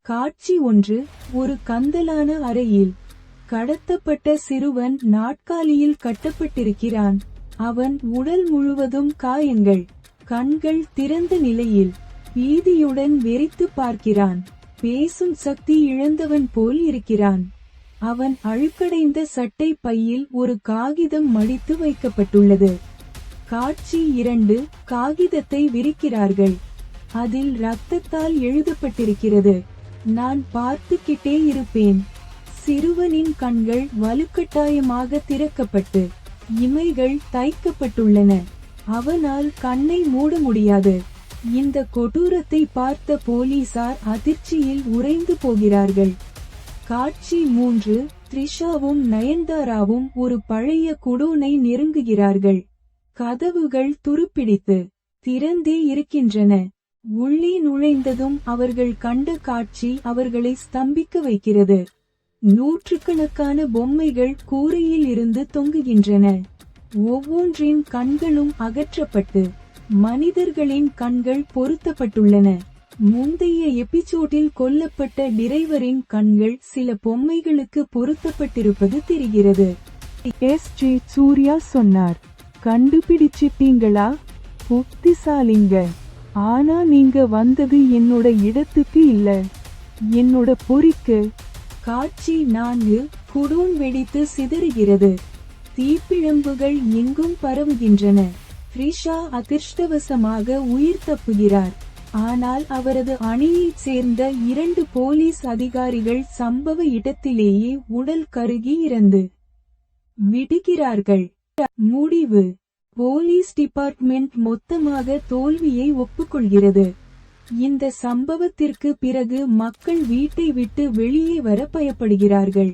காட்சி 1. ஒரு கந்தலான அறையில் கடத்தப்பட்ட சிறுவன் நாட்காலியில் கட்டப்பட்டிருக்கிறான். அவன் உடல் முழுவதும் காயங்கள், கண்கள் திறந்த நிலையில் பீதியுடன் வெறித்து பார்க்கிறான். பேசும் சக்தி இழந்தவன் போல் இருக்கிறான். அவன் அழுக்கடைந்த சட்டை பையில் ஒரு காகிதம் மடித்து வைக்கப்பட்டுள்ளது. காட்சி 2. காகிதத்தை விரிக்கிறார்கள். அதில் இரத்தத்தால் எழுதப்பட்டிருக்கிறது, நான் பார்த்துக்கிட்டே இருப்பேன். சிறுவனின் கண்கள் வலுக்கட்டாயமாக திறக்கப்பட்டு இமைகள் தைக்கப்பட்டுள்ளன. அவனால் கண்ணை மூட முடியாது. இந்த கொடூரத்தை பார்த்த போலீசார் அதிர்ச்சியில் உறைந்து போகிறார்கள். காட்சி 3. த்ரிஷாவும் நயன்தாராவும் ஒரு பழைய குடோனை நெருங்குகிறார்கள். கதவுகள் துருப்பிடித்து திறந்தே இருக்கின்றன. உள்ளே நுழைந்ததும் அவர்கள் கண்ட காட்சி அவர்களை ஸ்தம்பிக்க வைக்கிறது. நூற்றுக்கணக்கான பொம்மைகள் கூரையில் இருந்து தொங்குகின்றன. ஒவ்வொன்றின் கண்களும் அகற்றப்பட்டு மனிதர்களின் கண்கள் பொருத்தப்பட்டுள்ளன. முந்தைய எபிசோடில் கொல்லப்பட்ட டிரைவரின் கண்கள் சில பொம்மைகளுக்கு பொருத்தப்பட்டிருப்பது தெரிகிறது. எஸ்.ஜே. சூர்யா சொன்னார், கண்டுபிடிச்சிட்டீங்களா? புத்திசாலிங்க. ஆனா நீங்க வந்தது என்னோட இடத்துக்கு இல்ல, என்னோட பொறிக்கு. காட்சி 4. குடோன் வெடித்து சிதறுகிறது. தீப்பிழம்புகள் எங்கும் பரவுகின்றன. த்ரிஷா அதிர்ஷ்டவசமாக உயிர் தப்புகிறார். ஆனால் அவரது அணியைச் சேர்ந்த 2 போலீஸ் அதிகாரிகள் சம்பவ இடத்திலேயே உடல் கருகி இறந்து விடுகிறார்கள். முடிவு: போலீஸ் டிபார்ட்மெண்ட் மொத்தமாக தோல்வியை ஒப்புக்கொள்கிறது. இந்த சம்பவத்திற்கு பிறகு மக்கள் வீட்டை விட்டு வெளியே வர பயப்படுகிறார்கள்.